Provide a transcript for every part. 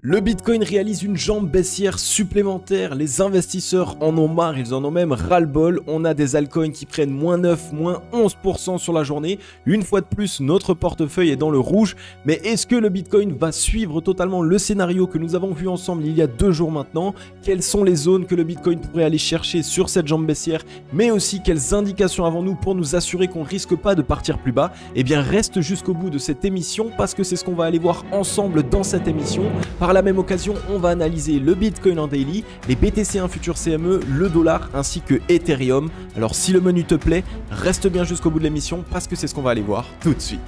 Le Bitcoin réalise une jambe baissière supplémentaire, les investisseurs en ont marre, ils en ont même ras-le-bol, on a des altcoins qui prennent -9, -11% sur la journée, une fois de plus notre portefeuille est dans le rouge, mais est-ce que le Bitcoin va suivre totalement le scénario que nous avons vu ensemble il y a 2 jours maintenant? Quelles sont les zones que le Bitcoin pourrait aller chercher sur cette jambe baissière, mais aussi quelles indications avons-nous pour nous assurer qu'on risque pas de partir plus bas? Eh bien reste jusqu'au bout de cette émission parce que c'est ce qu'on va aller voir ensemble dans cette émission. Par la même occasion, on va analyser le Bitcoin en daily, les BTC1 futurs CME, le dollar ainsi que Ethereum. Alors si le menu te plaît, reste bien jusqu'au bout de l'émission parce que c'est ce qu'on va aller voir tout de suite.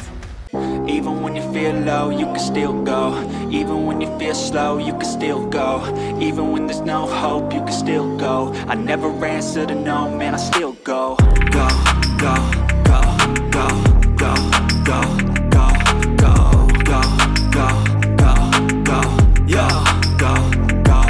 Even when you feel low, you can still go. Even when you feel slow, you can still go. Even when there's no hope, you can still go. I never answer to no, man, I still go. Go, go, go, go, go, go, go, go, go, go, go, go, yo, go, go,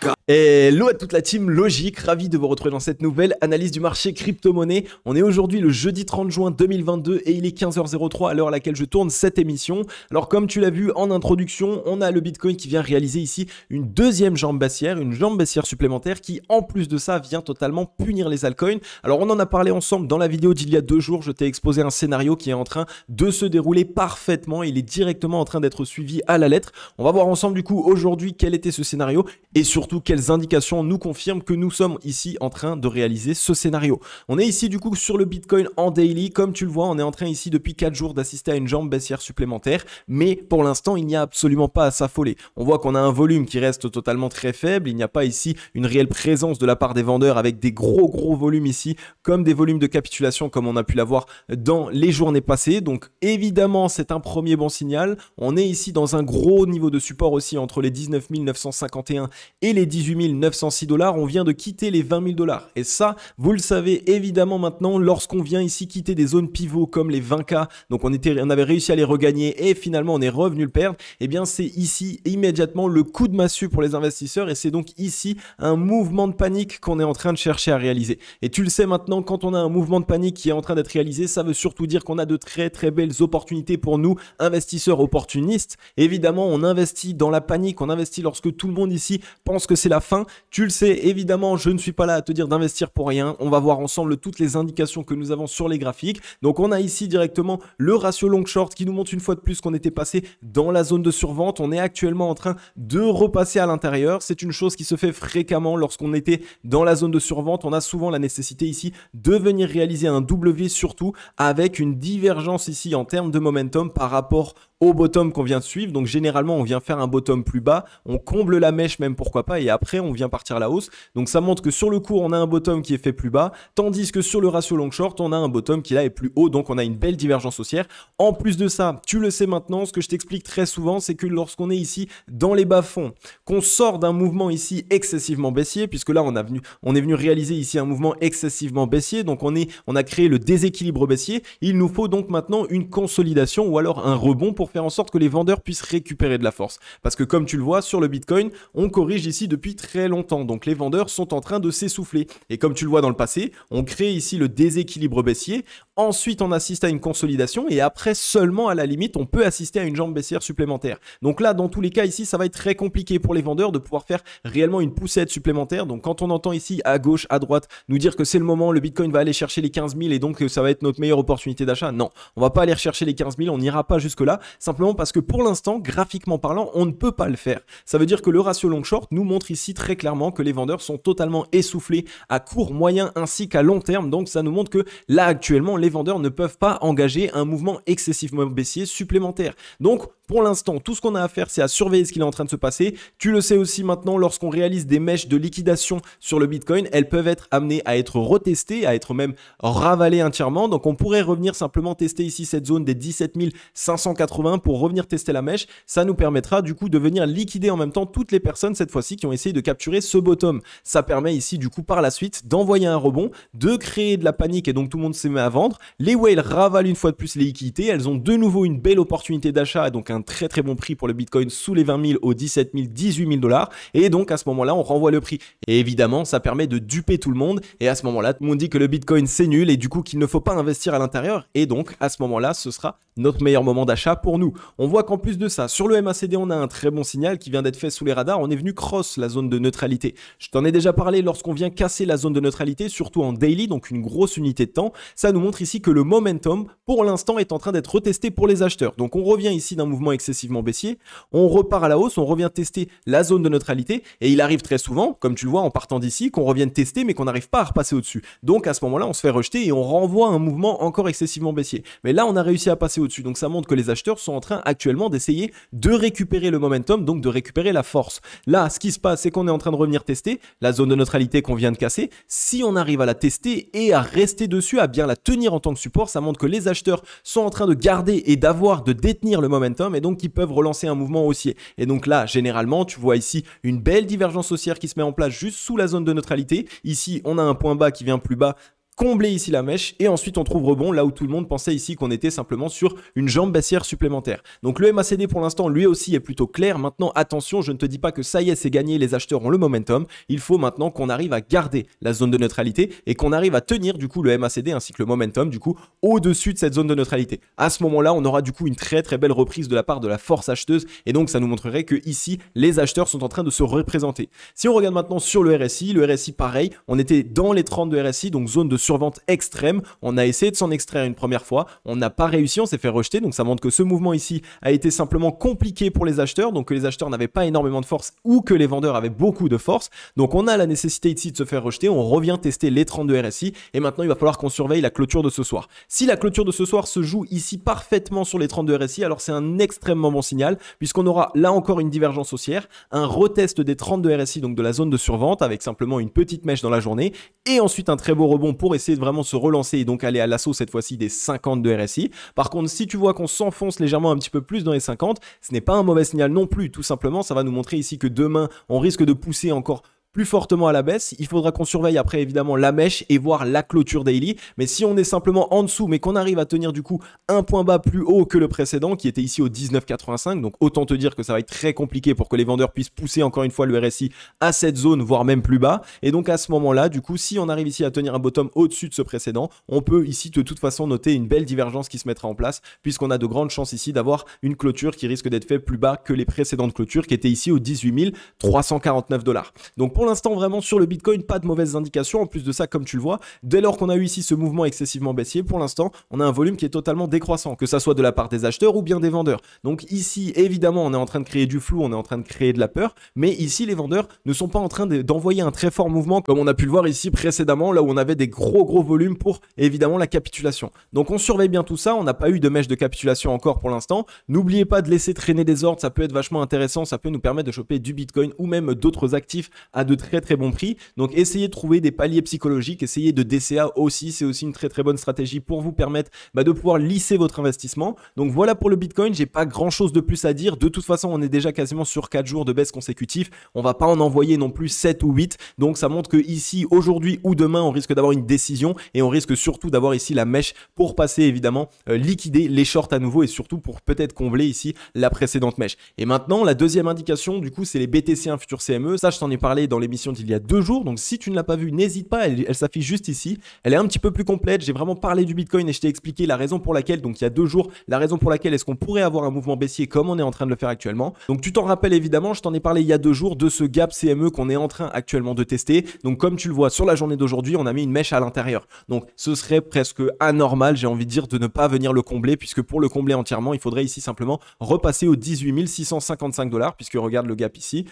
go. Hello à toute la team Logique, ravi de vous retrouver dans cette nouvelle analyse du marché crypto-monnaie. On est aujourd'hui le jeudi 30 juin 2022 et il est 15h03 à l'heure à laquelle je tourne cette émission. Alors comme tu l'as vu en introduction, on a le Bitcoin qui vient réaliser ici une deuxième jambe baissière, une jambe baissière supplémentaire qui en plus de ça vient totalement punir les altcoins. Alors on en a parlé ensemble dans la vidéo d'il y a 2 jours, je t'ai exposé un scénario qui est en train de se dérouler parfaitement, il est directement en train d'être suivi à la lettre. On va voir ensemble du coup aujourd'hui quel était ce scénario et surtout quelles indications nous confirment que nous sommes ici en train de réaliser ce scénario. On est ici du coup sur le Bitcoin en daily, comme tu le vois, on est en train ici depuis 4 jours d'assister à une jambe baissière supplémentaire, mais pour l'instant il n'y a absolument pas à s'affoler. On voit qu'on a un volume qui reste totalement très faible, il n'y a pas ici une réelle présence de la part des vendeurs avec des gros volumes ici, comme des volumes de capitulation comme on a pu l'avoir dans les journées passées. Donc évidemment c'est un premier bon signal. On est ici dans un gros niveau de support aussi entre les 19 951 et les 18 906 $. On vient de quitter les 20 000 $. Et ça, vous le savez évidemment maintenant, lorsqu'on vient ici quitter des zones pivots comme les 20K, donc on avait réussi à les regagner et finalement on est revenu le perdre, et bien c'est ici immédiatement le coup de massue pour les investisseurs et c'est donc ici un mouvement de panique qu'on est en train de chercher à réaliser. Et tu le sais maintenant, quand on a un mouvement de panique qui est en train d'être réalisé, ça veut surtout dire qu'on a de très belles opportunités pour nous, investisseurs opportunistes. Évidemment, on investit dans la panique, on investit lorsque tout le monde ici pense que c'est la fin. Tu le sais, évidemment, je ne suis pas là à te dire d'investir pour rien. On va voir ensemble toutes les indications que nous avons sur les graphiques. Donc, on a ici directement le ratio long short qui nous montre une fois de plus qu'on était passé dans la zone de survente. On est actuellement en train de repasser à l'intérieur. C'est une chose qui se fait fréquemment lorsqu'on était dans la zone de survente. On a souvent la nécessité ici de venir réaliser un W, surtout avec une divergence ici en termes de momentum par rapport au bottom qu'on vient de suivre. Donc généralement on vient faire un bottom plus bas, on comble la mèche même pourquoi pas et après on vient partir à la hausse. Donc ça montre que sur le cours on a un bottom qui est fait plus bas, tandis que sur le ratio long short on a un bottom qui là est plus haut, donc on a une belle divergence haussière. En plus de ça, tu le sais maintenant, ce que je t'explique très souvent, c'est que lorsqu'on est ici dans les bas-fonds, qu'on sort d'un mouvement ici excessivement baissier, puisque là on est venu réaliser ici un mouvement excessivement baissier, donc on a créé le déséquilibre baissier, il nous faut donc maintenant une consolidation ou alors un rebond pour faire en sorte que les vendeurs puissent récupérer de la force. Parce que comme tu le vois sur le Bitcoin, on corrige ici depuis très longtemps. Donc les vendeurs sont en train de s'essouffler. Et comme tu le vois dans le passé, on crée ici le déséquilibre baissier. Ensuite, on assiste à une consolidation et après seulement à la limite, on peut assister à une jambe baissière supplémentaire. Donc là, dans tous les cas ici, ça va être très compliqué pour les vendeurs de pouvoir faire réellement une poussette supplémentaire. Donc quand on entend ici à gauche, à droite, nous dire que c'est le moment, le Bitcoin va aller chercher les 15 000 et donc ça va être notre meilleure opportunité d'achat. Non, on va pas aller chercher les 15 000, on n'ira pas jusque là. Simplement parce que pour l'instant, graphiquement parlant, on ne peut pas le faire. Ça veut dire que le ratio long short nous montre ici très clairement que les vendeurs sont totalement essoufflés à court, moyen ainsi qu'à long terme. Donc ça nous montre que là actuellement, les vendeurs ne peuvent pas engager un mouvement excessivement baissier supplémentaire. Donc pour l'instant, tout ce qu'on a à faire, c'est à surveiller ce qu'il est en train de se passer. Tu le sais aussi maintenant, lorsqu'on réalise des mèches de liquidation sur le Bitcoin, elles peuvent être amenées à être retestées, à être même ravalées entièrement. Donc on pourrait revenir simplement tester ici cette zone des 17 580 pour revenir tester la mèche. Ça nous permettra du coup de venir liquider en même temps toutes les personnes cette fois-ci qui ont essayé de capturer ce bottom. Ça permet ici du coup par la suite d'envoyer un rebond, de créer de la panique et donc tout le monde se met à vendre. Les whales ravalent une fois de plus les liquidités. Elles ont de nouveau une belle opportunité d'achat, donc un très bon prix pour le Bitcoin sous les 20 000 aux 17 000, 18 000 $. Et donc à ce moment-là, on renvoie le prix. Et évidemment, ça permet de duper tout le monde. Et à ce moment-là, tout le monde dit que le Bitcoin c'est nul et du coup qu'il ne faut pas investir à l'intérieur. Et donc à ce moment-là, ce sera notre meilleur moment d'achat pour pour nous. On voit qu'en plus de ça, sur le MACD, on a un très bon signal qui vient d'être fait sous les radars. On est venu cross la zone de neutralité. Je t'en ai déjà parlé lorsqu'on vient casser la zone de neutralité, surtout en daily, donc une grosse unité de temps. Ça nous montre ici que le momentum, pour l'instant, est en train d'être retesté pour les acheteurs. Donc on revient ici d'un mouvement excessivement baissier, on repart à la hausse, on revient tester la zone de neutralité et il arrive très souvent, comme tu le vois en partant d'ici, qu'on revienne tester mais qu'on n'arrive pas à repasser au-dessus. Donc à ce moment-là, on se fait rejeter et on renvoie un mouvement encore excessivement baissier. Mais là, on a réussi à passer au-dessus. Donc ça montre que les acheteurs sont en train actuellement d'essayer de récupérer le momentum, donc de récupérer la force. Là, ce qui se passe, c'est qu'on est en train de revenir tester la zone de neutralité qu'on vient de casser. Si on arrive à la tester et à rester dessus, à bien la tenir en tant que support, ça montre que les acheteurs sont en train de garder et de détenir le momentum et donc qui peuvent relancer un mouvement haussier. Et donc là, généralement, tu vois ici une belle divergence haussière qui se met en place juste sous la zone de neutralité. Ici, on a un point bas qui vient plus bas, combler ici la mèche et ensuite on trouve rebond là où tout le monde pensait ici qu'on était simplement sur une jambe baissière supplémentaire. Donc le MACD pour l'instant lui aussi est plutôt clair. Maintenant attention, je ne te dis pas que ça y est c'est gagné, les acheteurs ont le momentum. Il faut maintenant qu'on arrive à garder la zone de neutralité et qu'on arrive à tenir du coup le MACD ainsi que le momentum du coup au-dessus de cette zone de neutralité. À ce moment-là, on aura du coup une très belle reprise de la part de la force acheteuse et donc ça nous montrerait que ici les acheteurs sont en train de se représenter. Si on regarde maintenant sur le RSI pareil, on était dans les 30 de RSI, donc zone de survente extrême. On a essayé de s'en extraire une première fois, on n'a pas réussi, on s'est fait rejeter, donc ça montre que ce mouvement ici a été simplement compliqué pour les acheteurs, donc que les acheteurs n'avaient pas énormément de force ou que les vendeurs avaient beaucoup de force. Donc on a la nécessité ici de se faire rejeter, on revient tester les 32 RSI et maintenant il va falloir qu'on surveille la clôture de ce soir. Si la clôture de ce soir se joue ici parfaitement sur les 32 RSI, alors c'est un extrêmement bon signal puisqu'on aura là encore une divergence haussière, un retest des 32 RSI, donc de la zone de survente avec simplement une petite mèche dans la journée et ensuite un très beau rebond pour essayer de vraiment se relancer et donc aller à l'assaut cette fois-ci des 50 de RSI. Par contre, si tu vois qu'on s'enfonce légèrement un petit peu plus dans les 50, ce n'est pas un mauvais signal non plus. Tout simplement, ça va nous montrer ici que demain, on risque de pousser encore plus fortement à la baisse. Il faudra qu'on surveille après évidemment la mèche et voir la clôture daily. Mais si on est simplement en dessous, mais qu'on arrive à tenir du coup un point bas plus haut que le précédent qui était ici au 19,85, donc autant te dire que ça va être très compliqué pour que les vendeurs puissent pousser encore une fois le RSI à cette zone, voire même plus bas. Et donc à ce moment-là, du coup, si on arrive ici à tenir un bottom au-dessus de ce précédent, on peut ici de toute façon noter une belle divergence qui se mettra en place puisqu'on a de grandes chances ici d'avoir une clôture qui risque d'être faite plus bas que les précédentes clôtures qui étaient ici au 18 349 $. Donc pour l'instant, vraiment sur le Bitcoin, pas de mauvaises indications. En plus de ça, comme tu le vois, dès lors qu'on a eu ici ce mouvement excessivement baissier, pour l'instant, on a un volume qui est totalement décroissant, que ça soit de la part des acheteurs ou bien des vendeurs. Donc ici, évidemment, on est en train de créer du flou, on est en train de créer de la peur, mais ici, les vendeurs ne sont pas en train d'envoyer un très fort mouvement, comme on a pu le voir ici précédemment, là où on avait des gros volumes pour, évidemment, la capitulation. Donc on surveille bien tout ça, on n'a pas eu de mèche de capitulation encore pour l'instant. N'oubliez pas de laisser traîner des ordres, ça peut être vachement intéressant, ça peut nous permettre de choper du Bitcoin ou même d'autres actifs à de très bon prix. Donc essayez de trouver des paliers psychologiques, essayez de DCA aussi, c'est aussi une très bonne stratégie pour vous permettre de pouvoir lisser votre investissement. Donc voilà pour le Bitcoin, j'ai pas grand chose de plus à dire. De toute façon, on est déjà quasiment sur 4 jours de baisse consécutive. On va pas en envoyer non plus 7 ou 8. Donc ça montre que ici, aujourd'hui ou demain, on risque d'avoir une décision et on risque surtout d'avoir ici la mèche pour passer évidemment liquider les shorts à nouveau et surtout pour peut-être combler ici la précédente mèche. Et maintenant, la deuxième indication, du coup, c'est les BTC1 futurs CME. Ça, je t'en ai parlé dans l'émission d'il y a 2 jours. Donc si tu ne l'as pas vue, n'hésite pas, elle s'affiche juste ici. Elle est un petit peu plus complète. J'ai vraiment parlé du Bitcoin et je t'ai expliqué la raison pour laquelle, donc il y a 2 jours, la raison pour laquelle est-ce qu'on pourrait avoir un mouvement baissier comme on est en train de le faire actuellement. Donc tu t'en rappelles évidemment, je t'en ai parlé il y a 2 jours de ce gap CME qu'on est en train actuellement de tester. Donc comme tu le vois sur la journée d'aujourd'hui, on a mis une mèche à l'intérieur. Donc ce serait presque anormal, j'ai envie de dire, de ne pas venir le combler puisque pour le combler entièrement, il faudrait ici simplement repasser aux 18 655 $, puisque regarde le gap ici,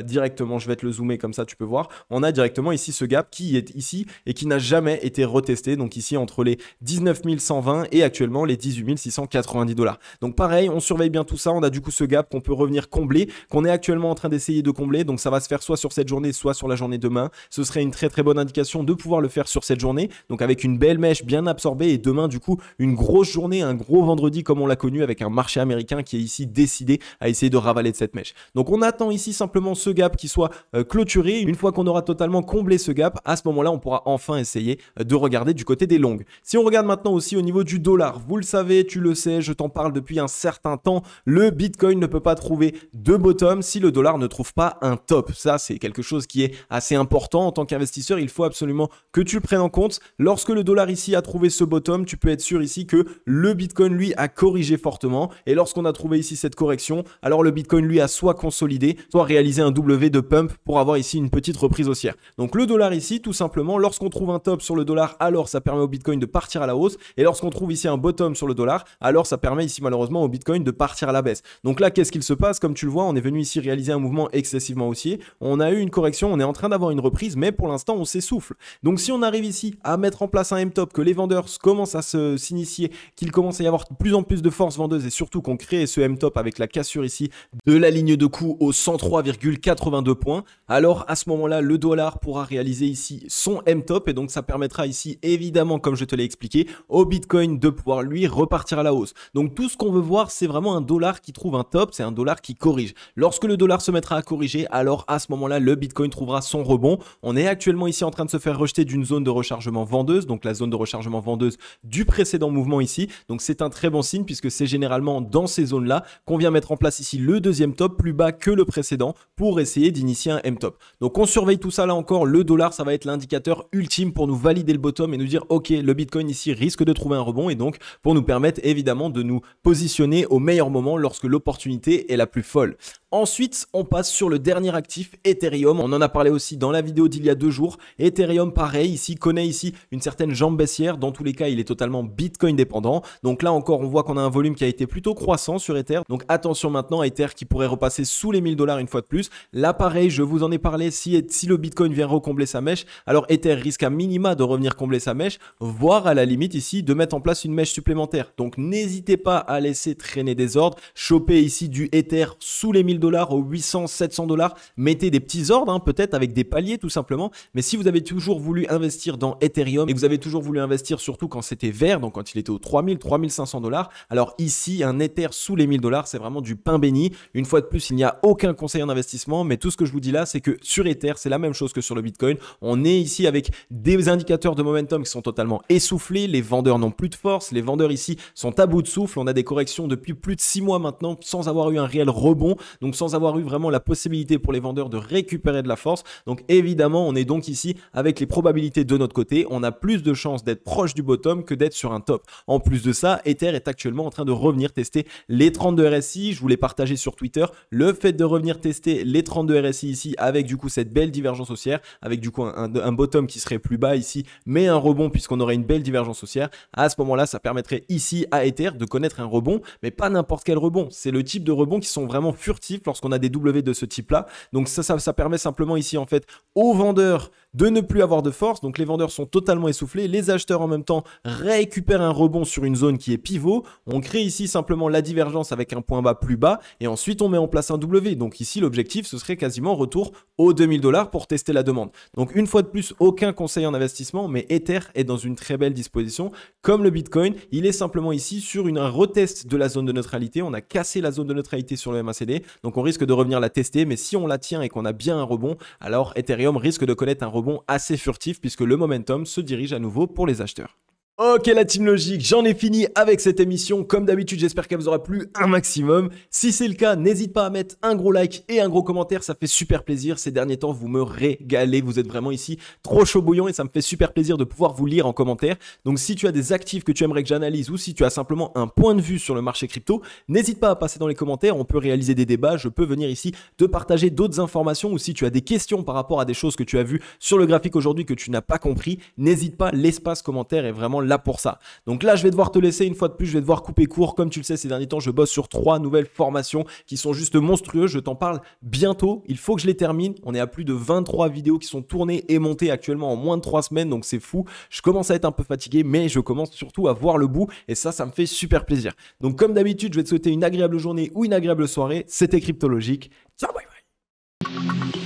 directement, je vais te le zoomer comme ça tu peux voir, on a directement ici ce gap qui est ici et qui n'a jamais été retesté, donc ici entre les 19 120 et actuellement les 18 690 $. Donc pareil, on surveille bien tout ça, on a du coup ce gap qu'on peut revenir combler, qu'on est actuellement en train d'essayer de combler, donc ça va se faire soit sur cette journée, soit sur la journée demain. Ce serait une très bonne indication de pouvoir le faire sur cette journée, donc avec une belle mèche bien absorbée et demain du coup une grosse journée, un gros vendredi comme on l'a connu avec un marché américain qui est ici décidé à essayer de ravaler de cette mèche. Donc on attend ici simplement ce gap qui soit clôturé s'améliorer. Une fois qu'on aura totalement comblé ce gap, à ce moment-là, on pourra enfin essayer de regarder du côté des longues. Si on regarde maintenant aussi au niveau du dollar, vous le savez, tu le sais, je t'en parle depuis un certain temps, le Bitcoin ne peut pas trouver de bottom si le dollar ne trouve pas un top. Ça, c'est quelque chose qui est assez important en tant qu'investisseur. Il faut absolument que tu le prennes en compte. Lorsque le dollar ici a trouvé ce bottom, tu peux être sûr ici que le Bitcoin, lui, a corrigé fortement. Et lorsqu'on a trouvé ici cette correction, alors le Bitcoin, lui, a soit consolidé, soit réalisé un W de pump pour avoir ici une petite reprise haussière. Donc le dollar ici, tout simplement, lorsqu'on trouve un top sur le dollar, alors ça permet au Bitcoin de partir à la hausse. Et lorsqu'on trouve ici un bottom sur le dollar, alors ça permet ici malheureusement au Bitcoin de partir à la baisse. Donc là, qu'est-ce qu'il se passe? Comme tu le vois, on est venu ici réaliser un mouvement excessivement haussier. On a eu une correction, on est en train d'avoir une reprise, mais pour l'instant, on s'essouffle. Donc si on arrive ici à mettre en place un M-top, que les vendeurs commencent à s'initier, qu'il commence à y avoir de plus en plus de force vendeuse et surtout qu'on crée ce M-top avec la cassure ici de la ligne de coup au 103,82 points, alors à ce moment-là, le dollar pourra réaliser ici son M-top et donc ça permettra ici, évidemment, comme je te l'ai expliqué, au Bitcoin de pouvoir lui repartir à la hausse. Donc tout ce qu'on veut voir, c'est vraiment un dollar qui trouve un top, c'est un dollar qui corrige. Lorsque le dollar se mettra à corriger, alors à ce moment-là, le Bitcoin trouvera son rebond. On est actuellement ici en train de se faire rejeter d'une zone de rechargement vendeuse, donc la zone de rechargement vendeuse du précédent mouvement ici. Donc c'est un très bon signe puisque c'est généralement dans ces zones-là qu'on vient mettre en place ici le deuxième top plus bas que le précédent pour essayer d'initier un M-top. Donc on surveille tout ça là encore. Le dollar, ça va être l'indicateur ultime pour nous valider le bottom et nous dire ok, le Bitcoin ici risque de trouver un rebond et donc pour nous permettre évidemment de nous positionner au meilleur moment lorsque l'opportunité est la plus folle. Ensuite, on passe sur le dernier actif, Ethereum. On en a parlé aussi dans la vidéo d'il y a 2 jours. Ethereum, pareil, ici, connaît ici une certaine jambe baissière. Dans tous les cas, il est totalement Bitcoin dépendant. Donc là encore, on voit qu'on a un volume qui a été plutôt croissant sur Ether. Donc attention maintenant à Ether qui pourrait repasser sous les 1000 $ une fois de plus. Là, pareil, je vous en ai parlé. Si le Bitcoin vient recombler sa mèche, alors Ether risque à minima de revenir combler sa mèche, voire à la limite ici de mettre en place une mèche supplémentaire. Donc n'hésitez pas à laisser traîner des ordres. Choper ici du Ether sous les 1000 $, aux 800, 700 $, mettez des petits ordres, hein, peut-être avec des paliers tout simplement. Mais si vous avez toujours voulu investir dans Ethereum et que vous avez toujours voulu investir surtout quand c'était vert, donc quand il était aux 3000, 3500 $, alors ici, un Ether sous les 1000 $, c'est vraiment du pain béni. Une fois de plus, il n'y a aucun conseil en investissement, mais tout ce que je vous dis là, c'est que sur Ether, c'est la même chose que sur le Bitcoin. On est ici avec des indicateurs de momentum qui sont totalement essoufflés. Les vendeurs n'ont plus de force. Les vendeurs ici sont à bout de souffle. On a des corrections depuis plus de 6 mois maintenant sans avoir eu un réel rebond. Donc sans avoir eu vraiment la possibilité pour les vendeurs de récupérer de la force. Donc évidemment, on est donc ici avec les probabilités de notre côté. On a plus de chances d'être proche du bottom que d'être sur un top. En plus de ça, Ether est actuellement en train de revenir tester les 32 RSI. Je vous l'ai partagé sur Twitter. Le fait de revenir tester les 32 RSI ici avec du coup cette belle divergence haussière, avec du coup un bottom qui serait plus bas ici, mais un rebond puisqu'on aurait une belle divergence haussière. À ce moment-là, ça permettrait ici à Ether de connaître un rebond, mais pas n'importe quel rebond. C'est le type de rebond qui sont vraiment furtifs lorsqu'on a des W de ce type-là. Donc ça permet simplement ici en fait aux vendeurs de ne plus avoir de force. Donc les vendeurs sont totalement essoufflés. Les acheteurs en même temps récupèrent un rebond sur une zone qui est pivot. On crée ici simplement la divergence avec un point bas plus bas et ensuite on met en place un W. Donc ici l'objectif ce serait quasiment retour aux 2000 $ pour tester la demande. Donc une fois de plus, aucun conseil en investissement, mais Ether est dans une très belle disposition. Comme le Bitcoin, il est simplement ici sur un retest de la zone de neutralité. On a cassé la zone de neutralité sur le MACD. Donc on risque de revenir la tester, mais si on la tient et qu'on a bien un rebond, alors Ethereum risque de connaître un rebond assez furtif puisque le momentum se dirige à nouveau pour les acheteurs. Ok la team logique, j'en ai fini avec cette émission. Comme d'habitude, j'espère qu'elle vous aura plu un maximum. Si c'est le cas, n'hésite pas à mettre un gros like et un gros commentaire, ça fait super plaisir. Ces derniers temps, vous me régalez, vous êtes vraiment ici trop chaud bouillant et ça me fait super plaisir de pouvoir vous lire en commentaire. Donc si tu as des actifs que tu aimerais que j'analyse ou si tu as simplement un point de vue sur le marché crypto, n'hésite pas à passer dans les commentaires, on peut réaliser des débats, je peux venir ici te partager d'autres informations ou si tu as des questions par rapport à des choses que tu as vues sur le graphique aujourd'hui que tu n'as pas compris, n'hésite pas, l'espace commentaire est vraiment là pour ça. Donc là, je vais devoir te laisser une fois de plus, je vais devoir couper court. Comme tu le sais, ces derniers temps, je bosse sur 3 nouvelles formations qui sont juste monstrueuses. Je t'en parle bientôt. Il faut que je les termine. On est à plus de 23 vidéos qui sont tournées et montées actuellement en moins de 3 semaines. Donc c'est fou. Je commence à être un peu fatigué, mais je commence surtout à voir le bout et ça me fait super plaisir. Donc comme d'habitude, je vais te souhaiter une agréable journée ou une agréable soirée. C'était Cryptologique. Ciao, bye bye.